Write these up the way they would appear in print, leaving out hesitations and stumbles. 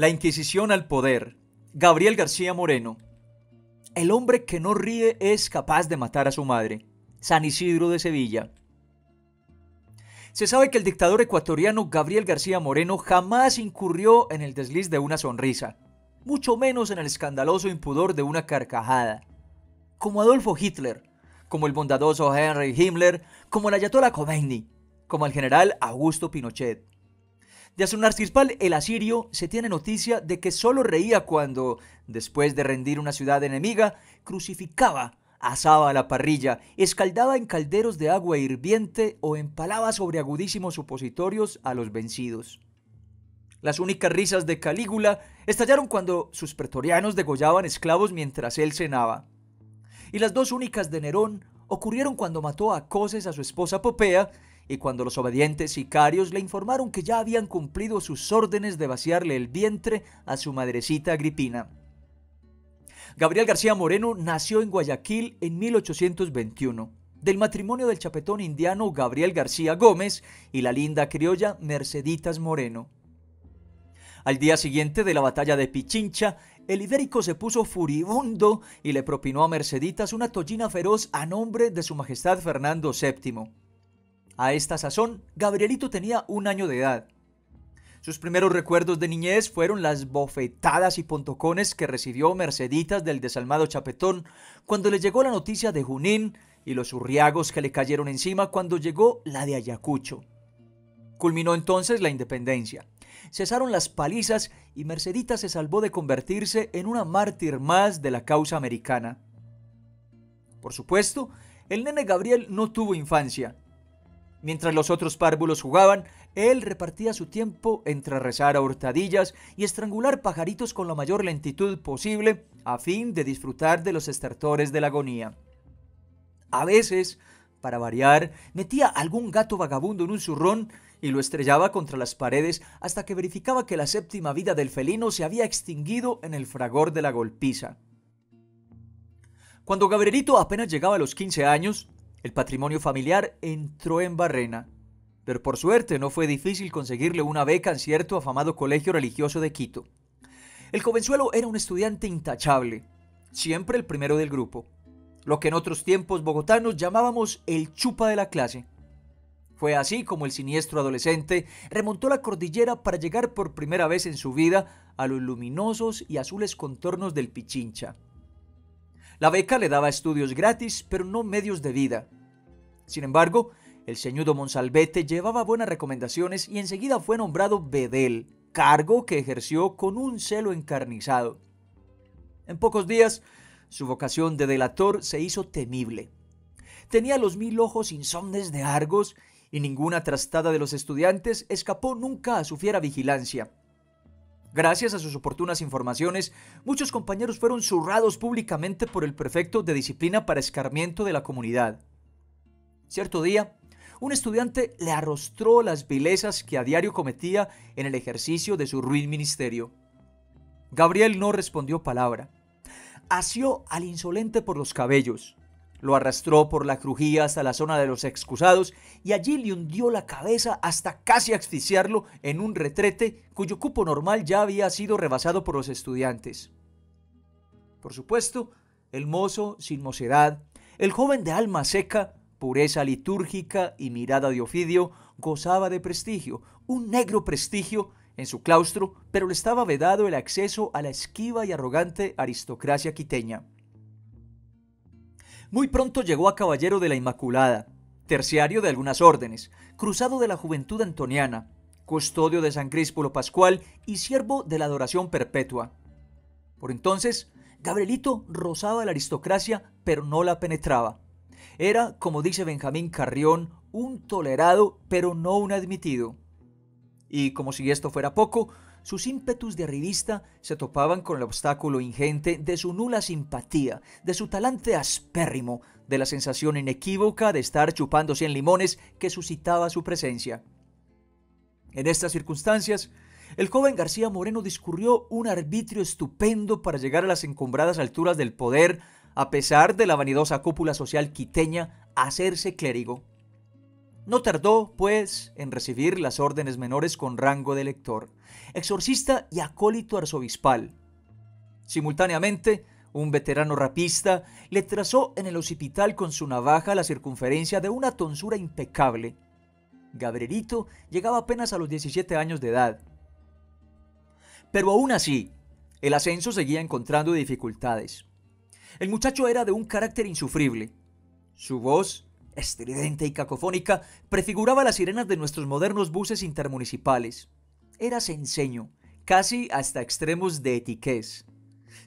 La Inquisición al poder. Gabriel García Moreno. El hombre que no ríe es capaz de matar a su madre. San Isidro de Sevilla. Se sabe que el dictador ecuatoriano Gabriel García Moreno jamás incurrió en el desliz de una sonrisa, mucho menos en el escandaloso impudor de una carcajada. Como Adolfo Hitler, como el bondadoso Henry Himmler, como el ayatolá Khomeini, como el general Augusto Pinochet. De Asunarcispal el asirio se tiene noticia de que solo reía cuando, después de rendir una ciudad enemiga, crucificaba, asaba a la parrilla, escaldaba en calderos de agua hirviente o empalaba sobre agudísimos supositorios a los vencidos. Las únicas risas de Calígula estallaron cuando sus pretorianos degollaban esclavos mientras él cenaba. Y las dos únicas de Nerón ocurrieron cuando mató a coces a su esposa Popea y cuando los obedientes sicarios le informaron que ya habían cumplido sus órdenes de vaciarle el vientre a su madrecita Agripina. Gabriel García Moreno nació en Guayaquil en 1821, del matrimonio del chapetón indiano Gabriel García Gómez y la linda criolla Merceditas Moreno. Al día siguiente de la batalla de Pichincha, el ibérico se puso furibundo y le propinó a Merceditas una tollina feroz a nombre de su majestad Fernando VII. A esta sazón, Gabrielito tenía 1 año de edad. Sus primeros recuerdos de niñez fueron las bofetadas y pontocones que recibió Merceditas del desalmado chapetón cuando le llegó la noticia de Junín y los urriagos que le cayeron encima cuando llegó la de Ayacucho. Culminó entonces la independencia. Cesaron las palizas y Merceditas se salvó de convertirse en una mártir más de la causa americana. Por supuesto, el nene Gabriel no tuvo infancia. Mientras los otros párvulos jugaban, él repartía su tiempo entre rezar a hurtadillas y estrangular pajaritos con la mayor lentitud posible a fin de disfrutar de los estertores de la agonía. A veces, para variar, metía algún gato vagabundo en un zurrón y lo estrellaba contra las paredes hasta que verificaba que la séptima vida del felino se había extinguido en el fragor de la golpiza. Cuando Gabrielito apenas llegaba a los 15 años, el patrimonio familiar entró en barrena, pero por suerte no fue difícil conseguirle una beca en cierto afamado colegio religioso de Quito. El jovenzuelo era un estudiante intachable, siempre el primero del grupo, lo que en otros tiempos bogotanos llamábamos el chupa de la clase. Fue así como el siniestro adolescente remontó la cordillera para llegar por primera vez en su vida a los luminosos y azules contornos del Pichincha. La beca le daba estudios gratis, pero no medios de vida. Sin embargo, el ceñudo Monsalvete llevaba buenas recomendaciones y enseguida fue nombrado bedel, cargo que ejerció con un celo encarnizado. En pocos días, su vocación de delator se hizo temible. Tenía los 1000 ojos insomnes de Argos y ninguna trastada de los estudiantes escapó nunca a su fiera vigilancia. Gracias a sus oportunas informaciones, muchos compañeros fueron zurrados públicamente por el prefecto de disciplina para escarmiento de la comunidad. Cierto día, un estudiante le arrostró las vilezas que a diario cometía en el ejercicio de su ruin ministerio. Gabriel no respondió palabra. Asió al insolente por los cabellos, lo arrastró por la crujía hasta la zona de los excusados y allí le hundió la cabeza hasta casi asfixiarlo en un retrete cuyo cupo normal ya había sido rebasado por los estudiantes. Por supuesto, el mozo sin mocedad, el joven de alma seca, pureza litúrgica y mirada de Ofidio, gozaba de prestigio, un negro prestigio en su claustro, pero le estaba vedado el acceso a la esquiva y arrogante aristocracia quiteña. Muy pronto llegó a caballero de la Inmaculada, terciario de algunas órdenes, cruzado de la juventud antoniana, custodio de San Críspolo Pascual y siervo de la adoración perpetua. Por entonces, Gabrielito rozaba la aristocracia, pero no la penetraba. Era, como dice Benjamín Carrión, un tolerado, pero no un admitido. Y como si esto fuera poco, sus ímpetus de arribista se topaban con el obstáculo ingente de su nula simpatía, de su talante aspérrimo, de la sensación inequívoca de estar chupando 100 limones que suscitaba su presencia. En estas circunstancias, el joven García Moreno discurrió un arbitrio estupendo para llegar a las encumbradas alturas del poder, a pesar de la vanidosa cúpula social quiteña, a hacerse clérigo. No tardó, pues, en recibir las órdenes menores con rango de lector, exorcista y acólito arzobispal. Simultáneamente, un veterano rapista le trazó en el occipital con su navaja la circunferencia de una tonsura impecable. Gabrielito llegaba apenas a los 17 años de edad. Pero aún así, el ascenso seguía encontrando dificultades. El muchacho era de un carácter insufrible. Su voz, estridente y cacofónica, prefiguraba las sirenas de nuestros modernos buses intermunicipales. Era cenceño, casi hasta extremos de etiqués.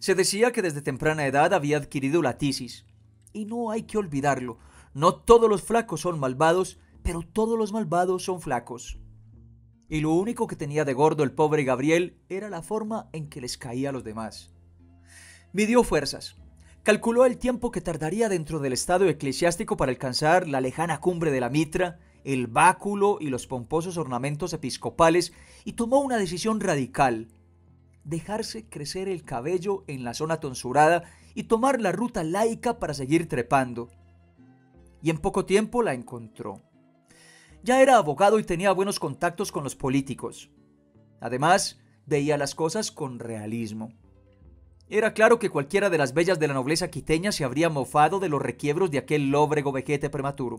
Se decía que desde temprana edad había adquirido la tisis. Y no hay que olvidarlo, no todos los flacos son malvados, pero todos los malvados son flacos. Y lo único que tenía de gordo el pobre Gabriel era la forma en que les caía a los demás. Midió fuerzas. Calculó el tiempo que tardaría dentro del estado eclesiástico para alcanzar la lejana cumbre de la mitra, el báculo y los pomposos ornamentos episcopales y tomó una decisión radical: dejarse crecer el cabello en la zona tonsurada y tomar la ruta laica para seguir trepando. Y en poco tiempo la encontró. Ya era abogado y tenía buenos contactos con los políticos. Además, veía las cosas con realismo. Era claro que cualquiera de las bellas de la nobleza quiteña se habría mofado de los requiebros de aquel lóbrego vejete prematuro.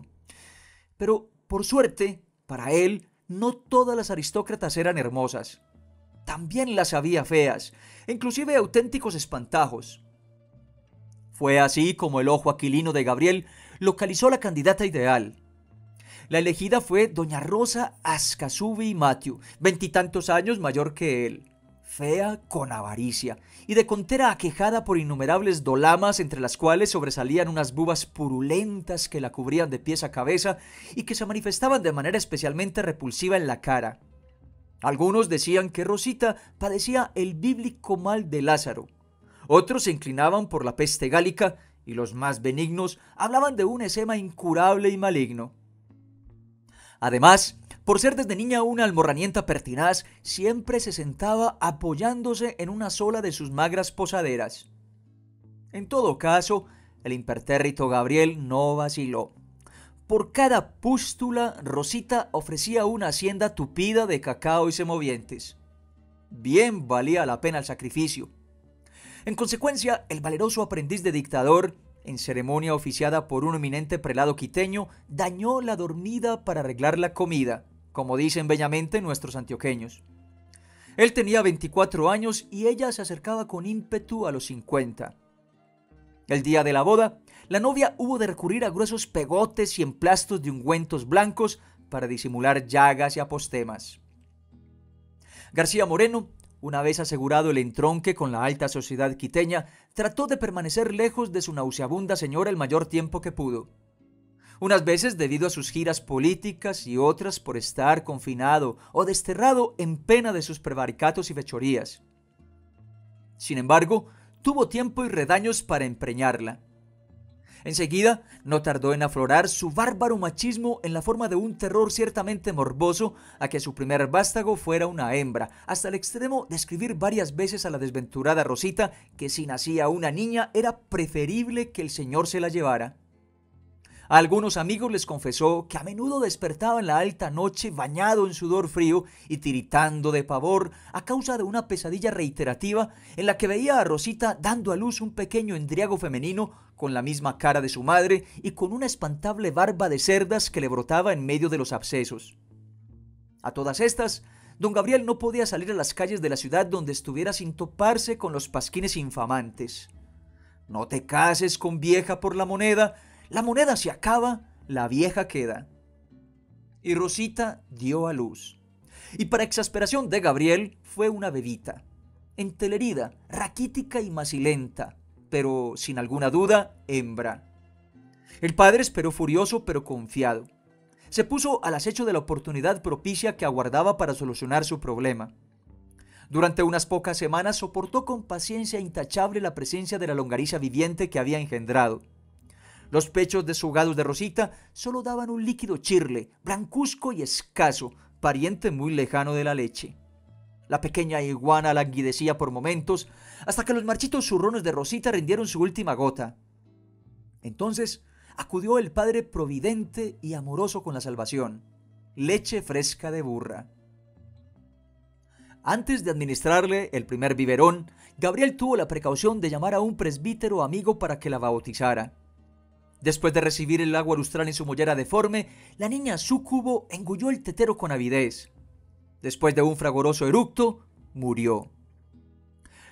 Pero, por suerte, para él, no todas las aristócratas eran hermosas. También las había feas, inclusive auténticos espantajos. Fue así como el ojo aquilino de Gabriel localizó la candidata ideal. La elegida fue doña Rosa Ascasubi Matthew, 20 y tantos años mayor que él, fea con avaricia y de contera aquejada por innumerables dolamas, entre las cuales sobresalían unas bubas purulentas que la cubrían de pies a cabeza y que se manifestaban de manera especialmente repulsiva en la cara. Algunos decían que Rosita padecía el bíblico mal de Lázaro. Otros se inclinaban por la peste gálica y los más benignos hablaban de un eczema incurable y maligno. Además, por ser desde niña una almorranienta pertinaz, siempre se sentaba apoyándose en una sola de sus magras posaderas. En todo caso, el impertérrito Gabriel no vaciló. Por cada pústula, Rosita ofrecía una hacienda tupida de cacao y semovientes. Bien valía la pena el sacrificio. En consecuencia, el valeroso aprendiz de dictador, en ceremonia oficiada por un eminente prelado quiteño, dañó la dormida para arreglar la comida, como dicen bellamente nuestros antioqueños. Él tenía 24 años y ella se acercaba con ímpetu a los 50. El día de la boda, la novia hubo de recurrir a gruesos pegotes y emplastos de ungüentos blancos para disimular llagas y apostemas. García Moreno, una vez asegurado el entronque con la alta sociedad quiteña, trató de permanecer lejos de su nauseabunda señora el mayor tiempo que pudo. Unas veces debido a sus giras políticas y otras por estar confinado o desterrado en pena de sus prevaricatos y fechorías. Sin embargo, tuvo tiempo y redaños para empreñarla. Enseguida, no tardó en aflorar su bárbaro machismo en la forma de un terror ciertamente morboso a que su primer vástago fuera una hembra, hasta el extremo de escribir varias veces a la desventurada Rosita que si nacía una niña era preferible que el señor se la llevara. A algunos amigos les confesó que a menudo despertaba en la alta noche bañado en sudor frío y tiritando de pavor a causa de una pesadilla reiterativa en la que veía a Rosita dando a luz un pequeño endriago femenino con la misma cara de su madre y con una espantable barba de cerdas que le brotaba en medio de los abscesos. A todas estas, don Gabriel no podía salir a las calles de la ciudad donde estuviera sin toparse con los pasquines infamantes. No te cases con vieja por la moneda se acaba, la vieja queda. Y Rosita dio a luz. Y para exasperación de Gabriel, fue una bebita, entelerida, raquítica y macilenta, pero sin alguna duda, hembra. El padre esperó furioso pero confiado. Se puso al acecho de la oportunidad propicia que aguardaba para solucionar su problema. Durante unas pocas semanas soportó con paciencia intachable la presencia de la longariza viviente que había engendrado. Los pechos deshogados de Rosita solo daban un líquido chirle, blancuzco y escaso, pariente muy lejano de la leche. La pequeña iguana languidecía por momentos, hasta que los marchitos zurrones de Rosita rindieron su última gota. Entonces, acudió el padre providente y amoroso con la salvación: leche fresca de burra. Antes de administrarle el primer biberón, Gabriel tuvo la precaución de llamar a un presbítero amigo para que la bautizara. Después de recibir el agua lustral en su mollera deforme, la niña súcubo engulló el tetero con avidez. Después de un fragoroso eructo, murió.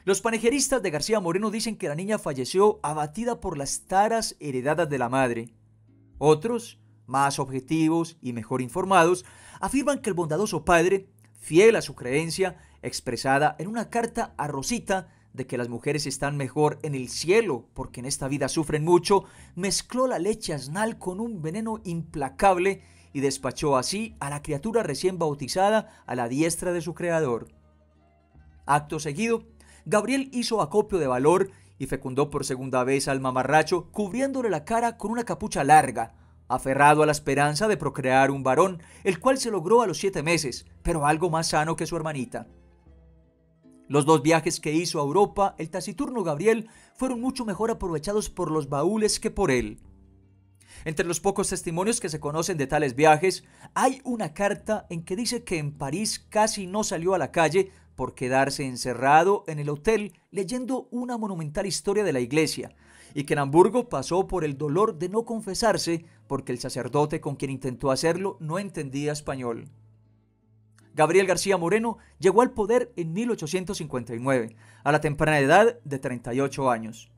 Los panejeristas de García Moreno dicen que la niña falleció abatida por las taras heredadas de la madre. Otros, más objetivos y mejor informados, afirman que el bondadoso padre, fiel a su creencia, expresada en una carta a Rosita de que las mujeres están mejor en el cielo porque en esta vida sufren mucho, mezcló la leche asnal con un veneno implacable y despachó así a la criatura recién bautizada a la diestra de su creador. Acto seguido, Gabriel hizo acopio de valor y fecundó por segunda vez al mamarracho, cubriéndole la cara con una capucha larga, aferrado a la esperanza de procrear un varón, el cual se logró a los 7 meses, pero algo más sano que su hermanita. Los 2 viajes que hizo a Europa el taciturno Gabriel fueron mucho mejor aprovechados por los baúles que por él. Entre los pocos testimonios que se conocen de tales viajes, hay una carta en que dice que en París casi no salió a la calle por quedarse encerrado en el hotel leyendo una monumental historia de la iglesia, y que en Hamburgo pasó por el dolor de no confesarse porque el sacerdote con quien intentó hacerlo no entendía español. Gabriel García Moreno llegó al poder en 1859, a la temprana edad de 38 años.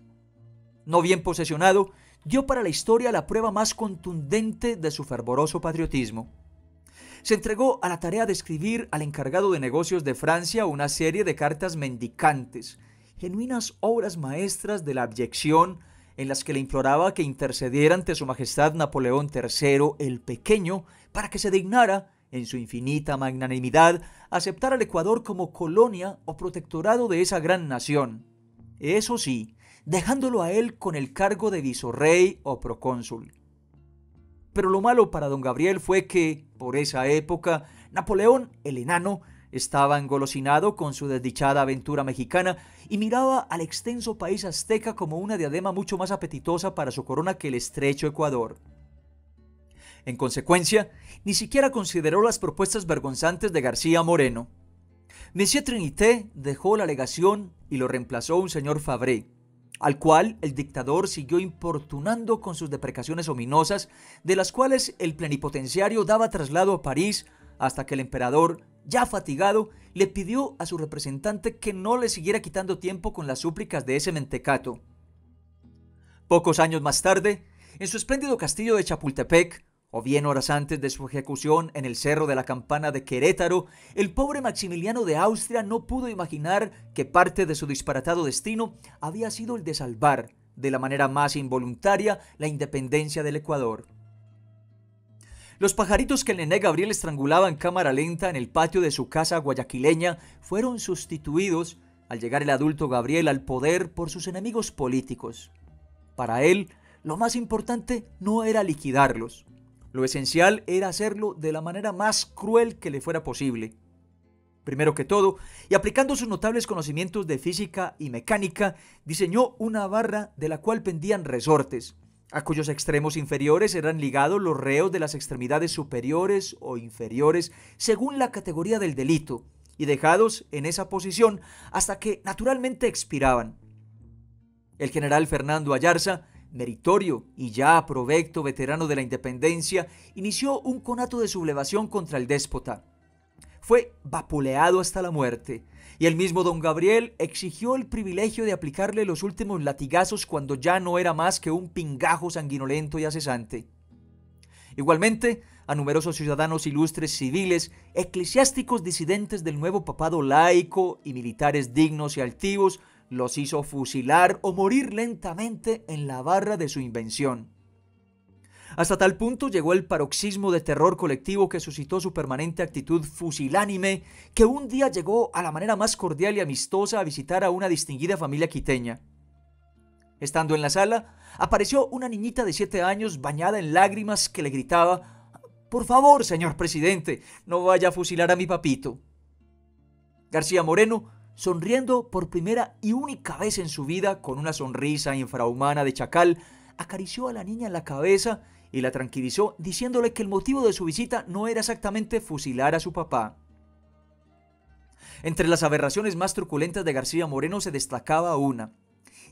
No bien posesionado, dio para la historia la prueba más contundente de su fervoroso patriotismo. Se entregó a la tarea de escribir al encargado de negocios de Francia una serie de cartas mendicantes, genuinas obras maestras de la abyección, en las que le imploraba que intercediera ante su majestad Napoleón III el Pequeño para que se dignara, en su infinita magnanimidad, aceptar al Ecuador como colonia o protectorado de esa gran nación. Eso sí, dejándolo a él con el cargo de visorrey o procónsul. Pero lo malo para don Gabriel fue que, por esa época, Napoleón el Enano estaba engolosinado con su desdichada aventura mexicana y miraba al extenso país azteca como una diadema mucho más apetitosa para su corona que el estrecho Ecuador. En consecuencia, ni siquiera consideró las propuestas vergonzantes de García Moreno. Monsieur Trinité dejó la legación y lo reemplazó un señor Fabré, al cual el dictador siguió importunando con sus deprecaciones ominosas, de las cuales el plenipotenciario daba traslado a París hasta que el emperador, ya fatigado, le pidió a su representante que no le siguiera quitando tiempo con las súplicas de ese mentecato. Pocos años más tarde, en su espléndido castillo de Chapultepec, o bien horas antes de su ejecución en el Cerro de la Campana de Querétaro, el pobre Maximiliano de Austria no pudo imaginar que parte de su disparatado destino había sido el de salvar, de la manera más involuntaria, la independencia del Ecuador. Los pajaritos que el nené Gabriel estrangulaba en cámara lenta en el patio de su casa guayaquileña fueron sustituidos, al llegar el adulto Gabriel al poder, por sus enemigos políticos. Para él, lo más importante no era liquidarlos. Lo esencial era hacerlo de la manera más cruel que le fuera posible. Primero que todo, y aplicando sus notables conocimientos de física y mecánica, diseñó una barra de la cual pendían resortes, a cuyos extremos inferiores eran ligados los reos de las extremidades superiores o inferiores según la categoría del delito, y dejados en esa posición hasta que naturalmente expiraban. El general Fernando Ayarza, meritorio y ya provecto veterano de la independencia, inició un conato de sublevación contra el déspota. Fue vapuleado hasta la muerte, y el mismo don Gabriel exigió el privilegio de aplicarle los últimos latigazos cuando ya no era más que un pingajo sanguinolento y acesante. Igualmente, a numerosos ciudadanos ilustres civiles, eclesiásticos disidentes del nuevo papado laico y militares dignos y altivos, los hizo fusilar o morir lentamente en la barra de su invención. Hasta tal punto llegó el paroxismo de terror colectivo que suscitó su permanente actitud fusilánime, que un día llegó a la manera más cordial y amistosa a visitar a una distinguida familia quiteña. Estando en la sala, apareció una niñita de 7 años bañada en lágrimas que le gritaba: «Por favor, señor presidente, no vaya a fusilar a mi papito». García Moreno, sonriendo por primera y única vez en su vida con una sonrisa infrahumana de chacal, acarició a la niña en la cabeza y la tranquilizó, diciéndole que el motivo de su visita no era exactamente fusilar a su papá. Entre las aberraciones más truculentas de García Moreno se destacaba una.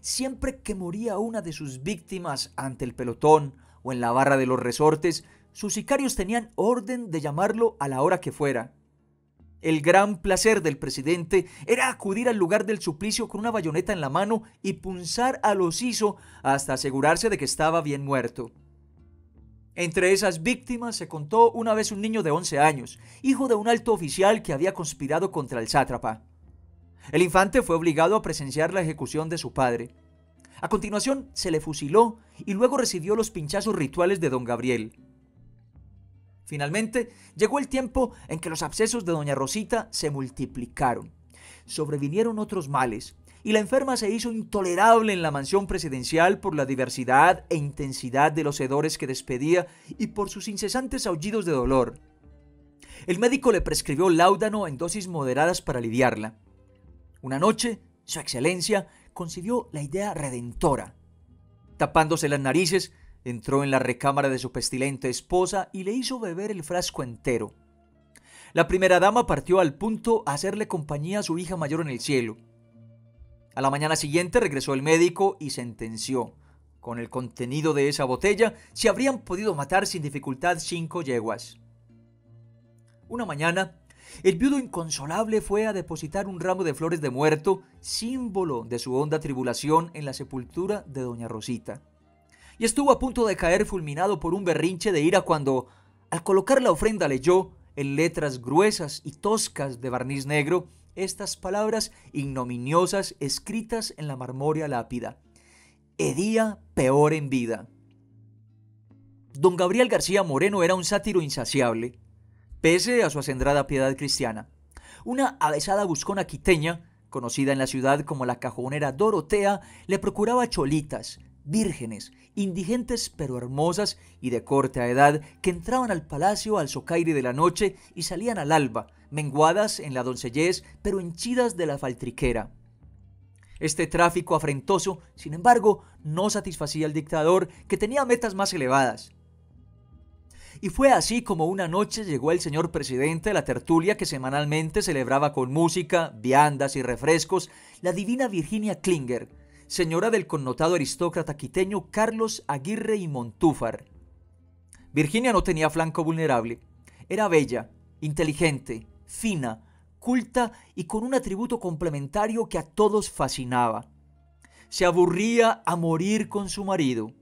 Siempre que moría una de sus víctimas ante el pelotón o en la barra de los resortes, sus sicarios tenían orden de llamarlo a la hora que fuera. El gran placer del presidente era acudir al lugar del suplicio con una bayoneta en la mano y punzar al osiso hasta asegurarse de que estaba bien muerto. Entre esas víctimas se contó una vez un niño de 11 años, hijo de un alto oficial que había conspirado contra el sátrapa. El infante fue obligado a presenciar la ejecución de su padre. A continuación se le fusiló y luego recibió los pinchazos rituales de don Gabriel. Finalmente, llegó el tiempo en que los abscesos de doña Rosita se multiplicaron. Sobrevinieron otros males, y la enferma se hizo intolerable en la mansión presidencial por la diversidad e intensidad de los hedores que despedía y por sus incesantes aullidos de dolor. El médico le prescribió láudano en dosis moderadas para aliviarla. Una noche, su excelencia concibió la idea redentora. Tapándose las narices, entró en la recámara de su pestilente esposa y le hizo beber el frasco entero. La primera dama partió al punto a hacerle compañía a su hija mayor en el cielo. A la mañana siguiente regresó el médico y sentenció. Con el contenido de esa botella se habrían podido matar sin dificultad 5 yeguas. Una mañana, el viudo inconsolable fue a depositar un ramo de flores de muerto, símbolo de su honda tribulación, en la sepultura de doña Rosita. Y estuvo a punto de caer fulminado por un berrinche de ira cuando, al colocar la ofrenda, leyó, en letras gruesas y toscas de barniz negro, estas palabras ignominiosas escritas en la marmórea lápida: Edía peor en vida. Don Gabriel García Moreno era un sátiro insaciable, pese a su acendrada piedad cristiana. Una avesada buscona quiteña, conocida en la ciudad como la cajonera Dorotea, le procuraba cholitas, vírgenes, indigentes pero hermosas y de corta edad, que entraban al palacio al socaire de la noche y salían al alba, menguadas en la doncellez pero henchidas de la faltriquera. Este tráfico afrentoso, sin embargo, no satisfacía al dictador, que tenía metas más elevadas. Y fue así como una noche llegó el señor presidente a la tertulia que semanalmente celebraba con música, viandas y refrescos la divina Virginia Klinger, señora del connotado aristócrata quiteño Carlos Aguirre y Montúfar. Virginia no tenía flanco vulnerable. Era bella, inteligente, fina, culta y con un atributo complementario que a todos fascinaba. Se aburría a morir con su marido.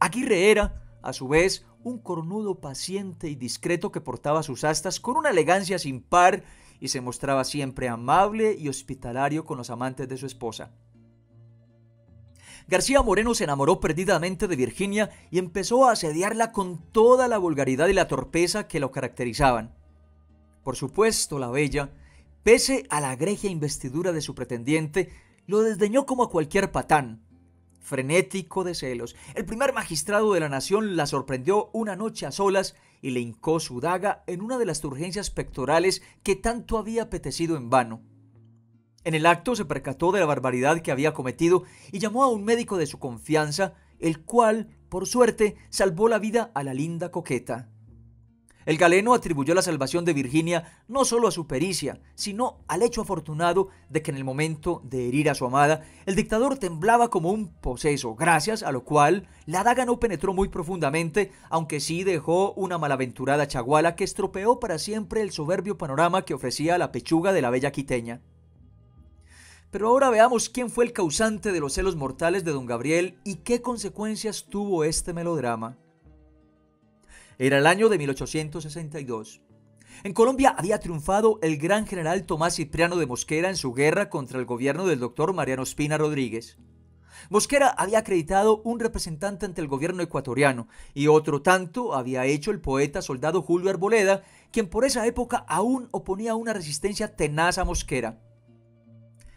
Aguirre era, a su vez, un cornudo paciente y discreto que portaba sus astas con una elegancia sin par y se mostraba siempre amable y hospitalario con los amantes de su esposa. García Moreno se enamoró perdidamente de Virginia y empezó a asediarla con toda la vulgaridad y la torpeza que lo caracterizaban. Por supuesto, la bella, pese a la egregia investidura de su pretendiente, lo desdeñó como a cualquier patán. Frenético de celos, el primer magistrado de la nación la sorprendió una noche a solas y le hincó su daga en una de las turgencias pectorales que tanto había apetecido en vano. En el acto se percató de la barbaridad que había cometido y llamó a un médico de su confianza, el cual, por suerte, salvó la vida a la linda coqueta. El galeno atribuyó la salvación de Virginia no solo a su pericia, sino al hecho afortunado de que en el momento de herir a su amada, el dictador temblaba como un poseso, gracias a lo cual la daga no penetró muy profundamente, aunque sí dejó una malaventurada chaguala que estropeó para siempre el soberbio panorama que ofrecía la pechuga de la bella quiteña. Pero ahora veamos quién fue el causante de los celos mortales de don Gabriel y qué consecuencias tuvo este melodrama. Era el año de 1862. En Colombia había triunfado el gran general Tomás Cipriano de Mosquera en su guerra contra el gobierno del doctor Mariano Espina Rodríguez. Mosquera había acreditado un representante ante el gobierno ecuatoriano y otro tanto había hecho el poeta soldado Julio Arboleda, quien por esa época aún oponía una resistencia tenaz a Mosquera.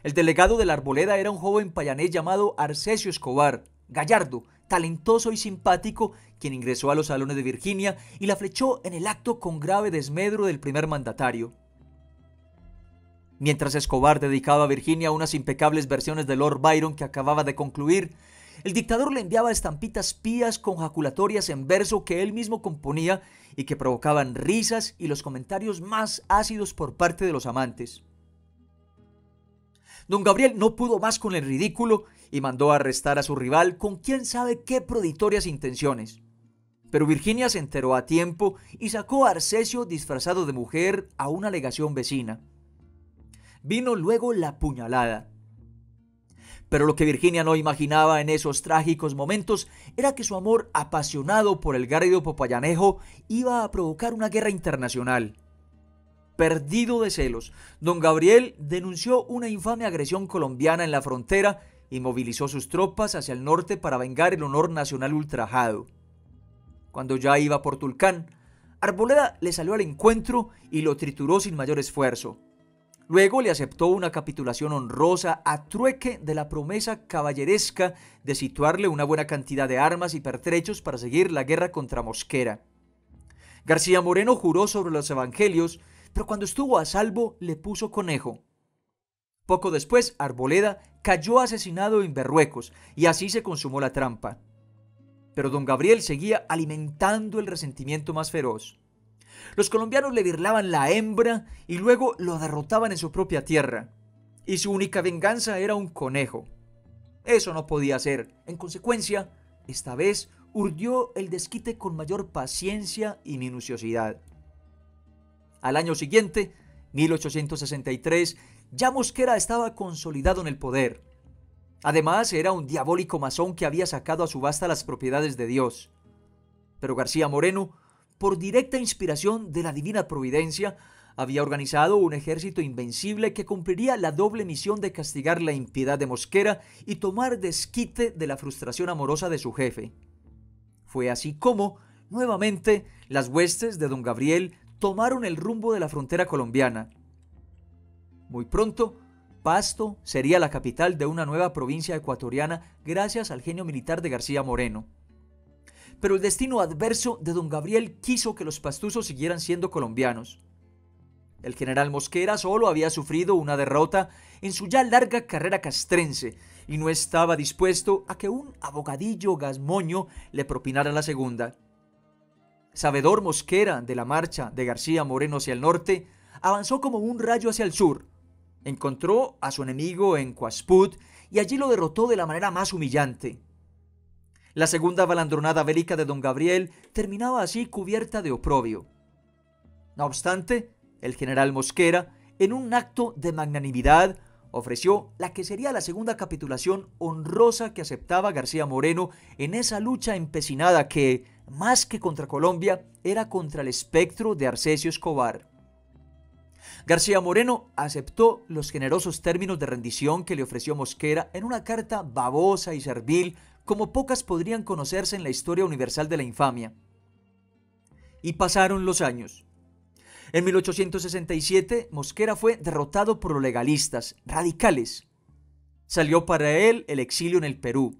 El delegado de la Arboleda era un joven payanés llamado Arcesio Escobar, gallardo, talentoso y simpático, quien ingresó a los salones de Virginia y la flechó en el acto con grave desmedro del primer mandatario. Mientras Escobar dedicaba a Virginia unas impecables versiones de Lord Byron que acababa de concluir, El dictador le enviaba estampitas pías con jaculatorias en verso que él mismo componía y que provocaban risas y los comentarios más ácidos por parte de los amantes. Don Gabriel no pudo más con el ridículo y mandó a arrestar a su rival con quién sabe qué proditorias intenciones. Pero Virginia se enteró a tiempo y sacó a Arcesio disfrazado de mujer a una legación vecina. Vino luego la puñalada. Pero lo que Virginia no imaginaba en esos trágicos momentos era que su amor apasionado por el Garrido Popayanejo iba a provocar una guerra internacional. Perdido de celos, don Gabriel denunció una infame agresión colombiana en la frontera y movilizó sus tropas hacia el norte para vengar el honor nacional ultrajado. Cuando ya iba por Tulcán, Arboleda le salió al encuentro y lo trituró sin mayor esfuerzo. Luego le aceptó una capitulación honrosa a trueque de la promesa caballeresca de situarle una buena cantidad de armas y pertrechos para seguir la guerra contra Mosquera. García Moreno juró sobre los evangelios, pero cuando estuvo a salvo le puso conejo. Poco después, Arboleda cayó asesinado en Berruecos y así se consumó la trampa. Pero don Gabriel seguía alimentando el resentimiento más feroz. Los colombianos le birlaban la hembra y luego lo derrotaban en su propia tierra. Y su única venganza era un conejo. Eso no podía ser. En consecuencia, esta vez urdió el desquite con mayor paciencia y minuciosidad. Al año siguiente, 1863, ya Mosquera estaba consolidado en el poder. Además, era un diabólico masón que había sacado a subasta las propiedades de Dios. Pero García Moreno, por directa inspiración de la divina providencia, había organizado un ejército invencible que cumpliría la doble misión de castigar la impiedad de Mosquera y tomar desquite de la frustración amorosa de su jefe. Fue así como, nuevamente, las huestes de don Gabriel tomaron el rumbo de la frontera colombiana. Muy pronto, Pasto sería la capital de una nueva provincia ecuatoriana gracias al genio militar de García Moreno. Pero el destino adverso de don Gabriel quiso que los pastusos siguieran siendo colombianos. El general Mosquera solo había sufrido una derrota en su ya larga carrera castrense y no estaba dispuesto a que un abogadillo gazmoño le propinara la segunda. Sabedor Mosquera de la marcha de García Moreno hacia el norte, avanzó como un rayo hacia el sur. Encontró a su enemigo en Cuasput y allí lo derrotó de la manera más humillante. La segunda balandronada bélica de don Gabriel terminaba así cubierta de oprobio. No obstante, el general Mosquera, en un acto de magnanimidad, ofreció la que sería la segunda capitulación honrosa que aceptaba García Moreno en esa lucha empecinada que, más que contra Colombia, era contra el espectro de Arcesio Escobar. García Moreno aceptó los generosos términos de rendición que le ofreció Mosquera en una carta babosa y servil como pocas podrían conocerse en la historia universal de la infamia. Y pasaron los años. En 1867, Mosquera fue derrotado por los legalistas, radicales. Salió para él el exilio en el Perú.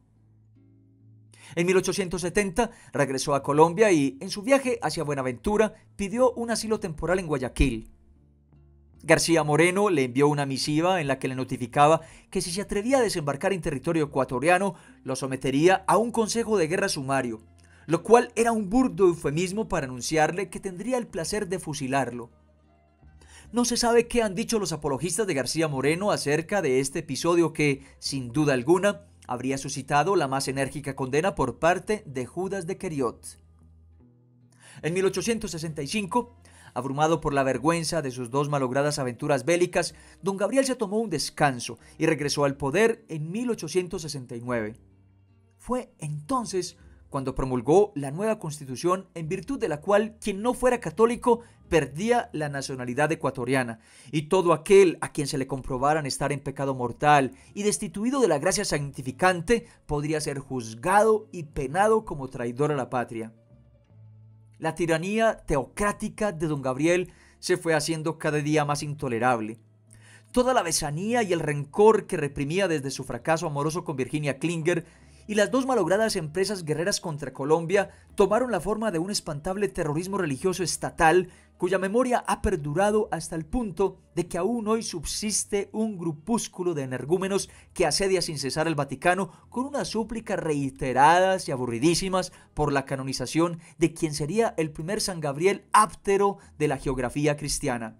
En 1870 regresó a Colombia y, en su viaje hacia Buenaventura, pidió un asilo temporal en Guayaquil. García Moreno le envió una misiva en la que le notificaba que si se atrevía a desembarcar en territorio ecuatoriano, lo sometería a un consejo de guerra sumario, lo cual era un burdo eufemismo para anunciarle que tendría el placer de fusilarlo. No se sabe qué han dicho los apologistas de García Moreno acerca de este episodio que, sin duda alguna, habría suscitado la más enérgica condena por parte de Judas de Queriot. En 1865, abrumado por la vergüenza de sus dos malogradas aventuras bélicas, don Gabriel se tomó un descanso y regresó al poder en 1869. Fue entonces cuando promulgó la nueva constitución en virtud de la cual quien no fuera católico perdía la nacionalidad ecuatoriana y todo aquel a quien se le comprobaran estar en pecado mortal y destituido de la gracia santificante podría ser juzgado y penado como traidor a la patria. La tiranía teocrática de don Gabriel se fue haciendo cada día más intolerable. Toda la besanía y el rencor que reprimía desde su fracaso amoroso con Virginia Klinger y las dos malogradas empresas guerreras contra Colombia tomaron la forma de un espantable terrorismo religioso estatal cuya memoria ha perdurado hasta el punto de que aún hoy subsiste un grupúsculo de energúmenos que asedia sin cesar el Vaticano con unas súplicas reiteradas y aburridísimas por la canonización de quien sería el primer San Gabriel áptero de la geografía cristiana.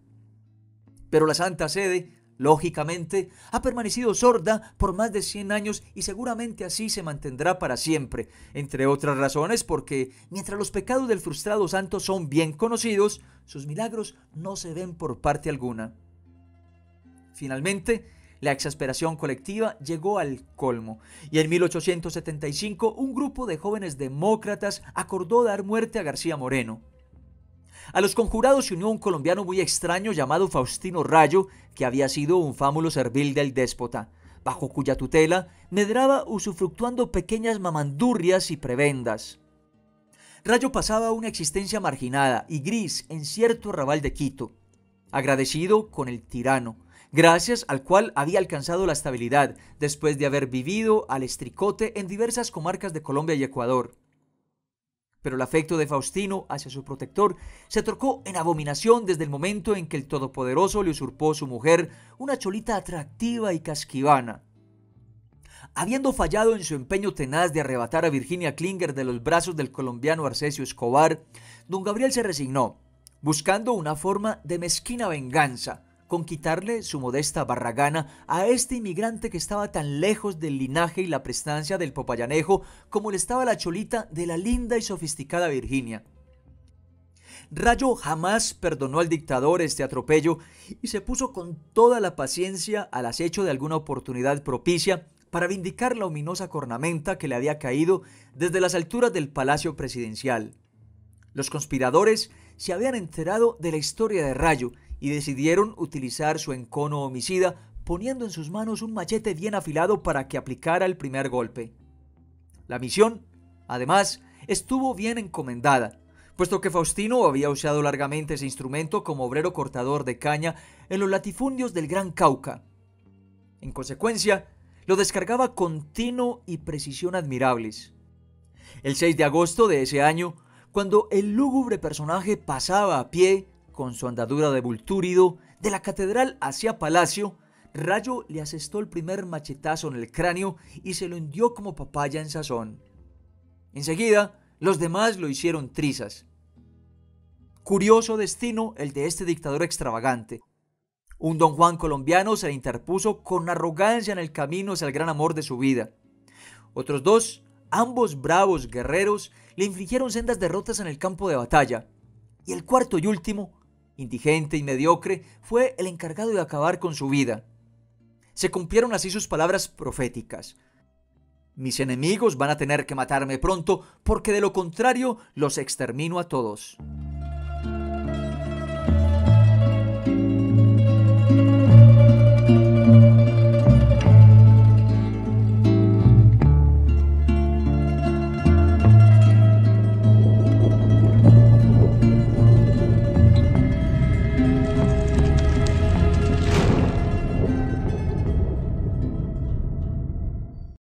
Pero la Santa Sede, lógicamente, ha permanecido sorda por más de 100 años y seguramente así se mantendrá para siempre, entre otras razones porque, mientras los pecados del frustrado santo son bien conocidos, sus milagros no se ven por parte alguna. Finalmente, la exasperación colectiva llegó al colmo, y en 1875 un grupo de jóvenes demócratas acordó dar muerte a García Moreno. A los conjurados se unió un colombiano muy extraño llamado Faustino Rayo, que había sido un fámulo servil del déspota, bajo cuya tutela medraba usufructuando pequeñas mamandurrias y prebendas. Rayo pasaba una existencia marginada y gris en cierto arrabal de Quito, agradecido con el tirano, gracias al cual había alcanzado la estabilidad después de haber vivido al estricote en diversas comarcas de Colombia y Ecuador. Pero el afecto de Faustino hacia su protector se trocó en abominación desde el momento en que el Todopoderoso le usurpó su mujer, una cholita atractiva y casquivana. Habiendo fallado en su empeño tenaz de arrebatar a Virginia Klinger de los brazos del colombiano Arcesio Escobar, don Gabriel se resignó, buscando una forma de mezquina venganza, con quitarle su modesta barragana a este inmigrante que estaba tan lejos del linaje y la prestancia del Popayanejo como le estaba la cholita de la linda y sofisticada Virginia. Rayo jamás perdonó al dictador este atropello y se puso con toda la paciencia al acecho de alguna oportunidad propicia para vindicar la ominosa cornamenta que le había caído desde las alturas del Palacio Presidencial. Los conspiradores se habían enterado de la historia de Rayo y decidieron utilizar su encono homicida poniendo en sus manos un machete bien afilado para que aplicara el primer golpe. La misión, además, estuvo bien encomendada, puesto que Faustino había usado largamente ese instrumento como obrero cortador de caña en los latifundios del Gran Cauca. En consecuencia, lo descargaba con tino y precisión admirables. El 6 de agosto de ese año, cuando el lúgubre personaje pasaba a pie, con su andadura de bultúrido, de la catedral hacia Palacio, Rayo le asestó el primer machetazo en el cráneo y se lo hundió como papaya en sazón. Enseguida, los demás lo hicieron trizas. Curioso destino el de este dictador extravagante. Un don Juan colombiano se le interpuso con arrogancia en el camino hacia el gran amor de su vida. Otros dos, ambos bravos guerreros, le infligieron sendas derrotas en el campo de batalla. Y el cuarto y último, indigente y mediocre, fue el encargado de acabar con su vida. Se cumplieron así sus palabras proféticas. Mis enemigos van a tener que matarme pronto, porque de lo contrario los extermino a todos.